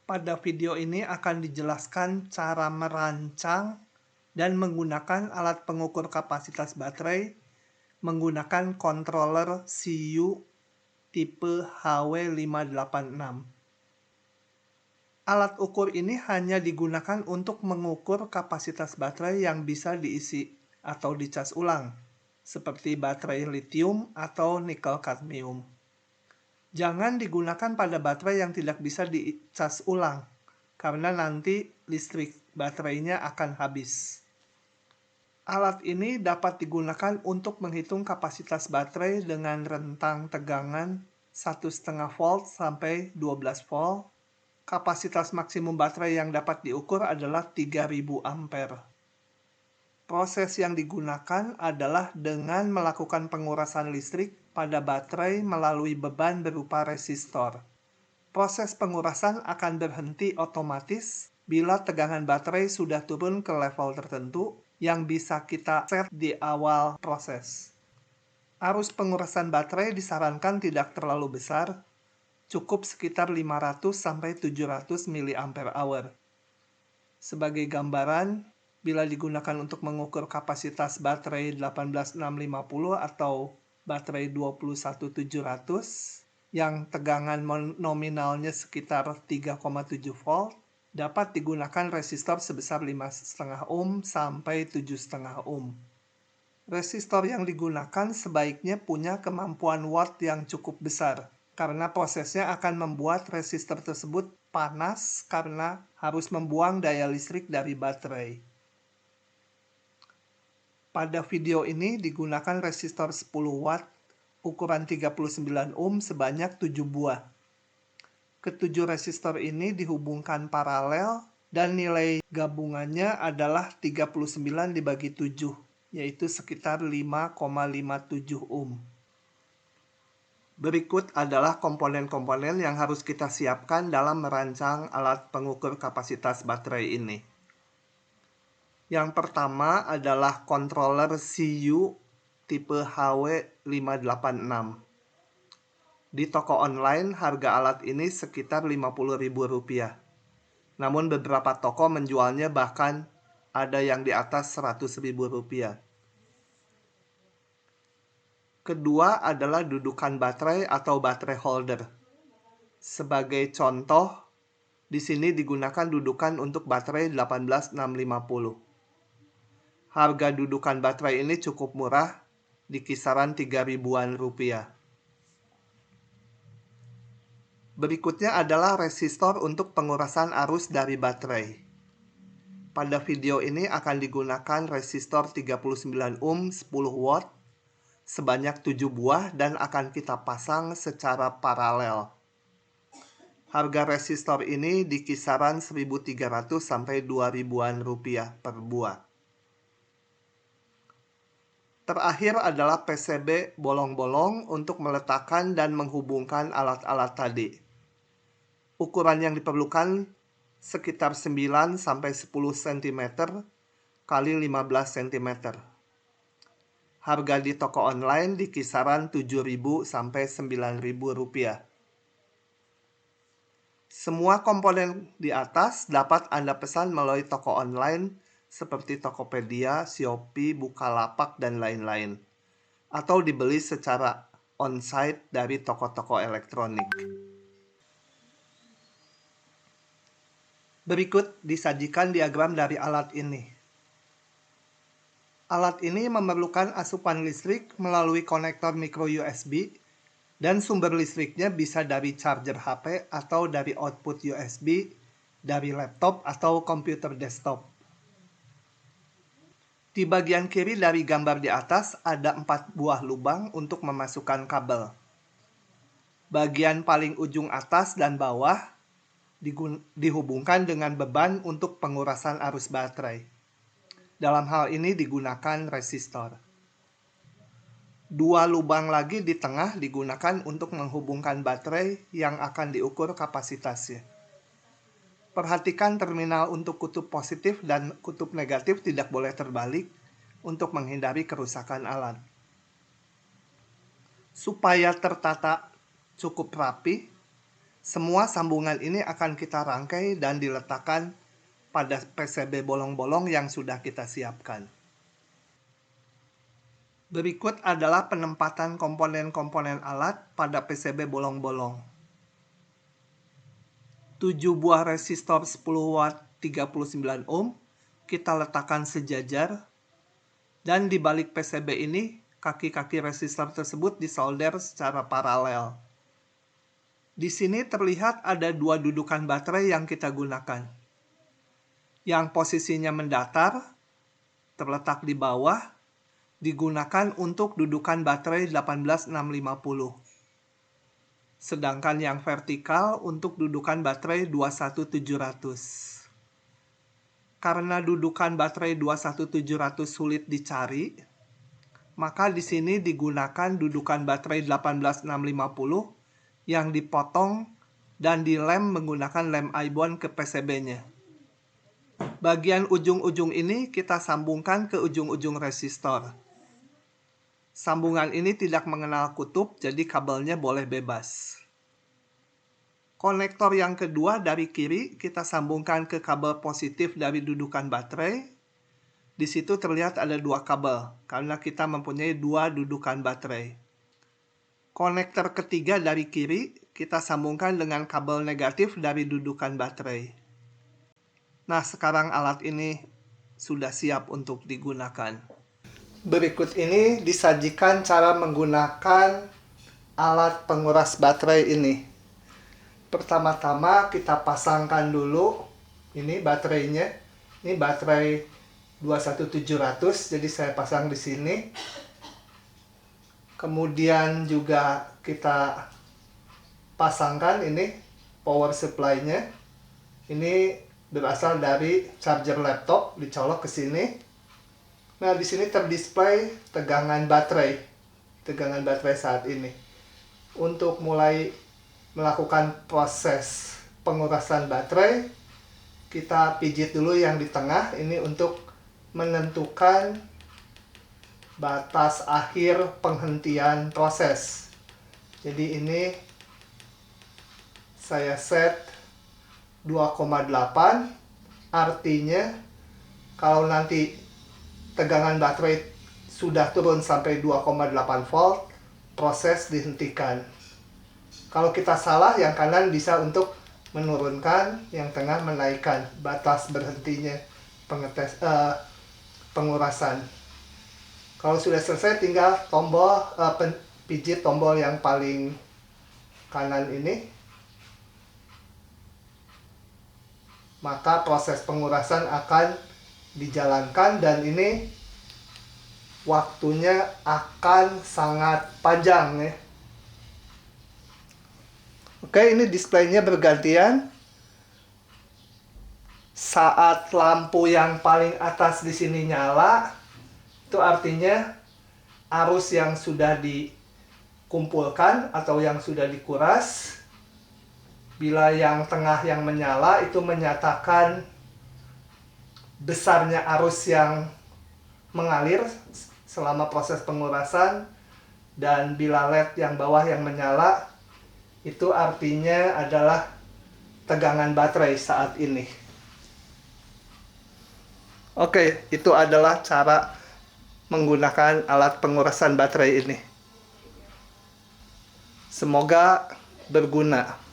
Pada video ini akan dijelaskan cara merancang dan menggunakan alat pengukur kapasitas baterai menggunakan controller CU tipe HW586. Alat ukur ini hanya digunakan untuk mengukur kapasitas baterai yang bisa diisi atau dicas ulang, seperti baterai litium atau nikel kadmium. Jangan digunakan pada baterai yang tidak bisa dicas ulang, karena nanti listrik baterainya akan habis. Alat ini dapat digunakan untuk menghitung kapasitas baterai dengan rentang tegangan 1,5 volt sampai 12 volt. Kapasitas maksimum baterai yang dapat diukur adalah 3000 ampere. Proses yang digunakan adalah dengan melakukan pengurasan listrik pada baterai melalui beban berupa resistor. Proses pengurasan akan berhenti otomatis bila tegangan baterai sudah turun ke level tertentu yang bisa kita set di awal proses. Arus pengurasan baterai disarankan tidak terlalu besar, cukup sekitar 500-700 mAh. Sebagai gambaran, bila digunakan untuk mengukur kapasitas baterai 18650 atau baterai 21700 yang tegangan nominalnya sekitar 3,7 volt, dapat digunakan resistor sebesar 5,5 ohm sampai 7,5 ohm. Resistor yang digunakan sebaiknya punya kemampuan watt yang cukup besar, karena prosesnya akan membuat resistor tersebut panas karena harus membuang daya listrik dari baterai. Pada video ini digunakan resistor 10 watt ukuran 39 ohm sebanyak 7 buah. Ketujuh resistor ini dihubungkan paralel dan nilai gabungannya adalah 39 dibagi 7, yaitu sekitar 5,57 ohm. Berikut adalah komponen-komponen yang harus kita siapkan dalam merancang alat pengukur kapasitas baterai ini. Yang pertama adalah controller CU tipe HW586. Di toko online, harga alat ini sekitar Rp50.000. Namun beberapa toko menjualnya bahkan ada yang di atas Rp100.000. Kedua adalah dudukan baterai atau baterai holder. Sebagai contoh, di sini digunakan dudukan untuk baterai 18650. Harga dudukan baterai ini cukup murah, di kisaran Rp3.000-an. Berikutnya adalah resistor untuk pengurasan arus dari baterai. Pada video ini akan digunakan resistor 39 ohm 10 watt sebanyak 7 buah dan akan kita pasang secara paralel. Harga resistor ini di kisaran 1.300 sampai 2.000-an rupiah per buah. Terakhir adalah PCB bolong-bolong untuk meletakkan dan menghubungkan alat-alat tadi. Ukuran yang diperlukan sekitar 9 sampai 10 cm kali 15 cm. Harga di toko online di kisaran 7.000 sampai 9.000 rupiah. Semua komponen di atas dapat Anda pesan melalui toko online seperti Tokopedia, Shopee, Bukalapak, dan lain-lain. Atau dibeli secara on-site dari toko-toko elektronik. Berikut disajikan diagram dari alat ini. Alat ini memerlukan asupan listrik melalui konektor micro USB dan sumber listriknya bisa dari charger HP atau dari output USB, dari laptop atau komputer desktop. Di bagian kiri dari gambar di atas ada 4 buah lubang untuk memasukkan kabel. Bagian paling ujung atas dan bawah dihubungkan dengan beban untuk pengurasan arus baterai. Dalam hal ini digunakan resistor. 2 lubang lagi di tengah digunakan untuk menghubungkan baterai yang akan diukur kapasitasnya. Perhatikan terminal untuk kutub positif dan kutub negatif tidak boleh terbalik untuk menghindari kerusakan alat. Supaya tertata cukup rapi, Semua sambungan ini akan kita rangkai dan diletakkan pada PCB bolong-bolong yang sudah kita siapkan. Berikut adalah penempatan komponen-komponen alat pada PCB bolong-bolong. 7 buah resistor 10 watt 39 ohm kita letakkan sejajar, dan di balik PCB ini kaki-kaki resistor tersebut disolder secara paralel. Di sini terlihat ada 2 dudukan baterai yang kita gunakan. Yang posisinya mendatar, terletak di bawah, digunakan untuk dudukan baterai 18650. Sedangkan yang vertikal untuk dudukan baterai 21700. Karena dudukan baterai 21700 sulit dicari, maka di sini digunakan dudukan baterai 18650 yang dipotong dan dilem menggunakan lem I-bond ke PCB-nya. Bagian ujung-ujung ini kita sambungkan ke ujung-ujung resistor. Sambungan ini tidak mengenal kutub, jadi kabelnya boleh bebas. Konektor yang kedua dari kiri kita sambungkan ke kabel positif dari dudukan baterai. Di situ terlihat ada 2 kabel, karena kita mempunyai 2 dudukan baterai. Konektor ketiga dari kiri kita sambungkan dengan kabel negatif dari dudukan baterai. Nah, sekarang alat ini sudah siap untuk digunakan. Berikut ini disajikan cara menggunakan alat penguras baterai ini. Pertama-tama kita pasangkan dulu ini baterainya. Ini baterai 21700, jadi saya pasang di sini. Kemudian juga kita pasangkan ini power supply-nya. Ini berasal dari charger laptop, dicolok ke sini. Nah, di sini terdisplay tegangan baterai saat ini. Untuk mulai melakukan proses pengurasan baterai, kita pijit dulu yang di tengah ini untuk menentukan batas akhir penghentian proses. Jadi ini saya set 2,8, artinya kalau nanti tegangan baterai sudah turun sampai 2,8 volt, proses dihentikan. Kalau kita salah, yang kanan bisa untuk menurunkan, yang tengah menaikkan batas berhentinya pengurasan. Kalau sudah selesai, tinggal pijit tombol yang paling kanan ini. Maka proses pengurasan akan dijalankan, dan ini waktunya akan sangat panjang ya. Oke, ini displaynya bergantian. Saat lampu yang paling atas di sini nyala, itu artinya arus yang sudah dikumpulkan atau yang sudah dikuras. Bila yang tengah yang menyala, itu menyatakan besarnya arus yang mengalir selama proses pengurasan. Dan bila LED yang bawah yang menyala, itu artinya adalah tegangan baterai saat ini. Oke, itu adalah cara menggunakan alat pengurasan baterai ini. Semoga berguna.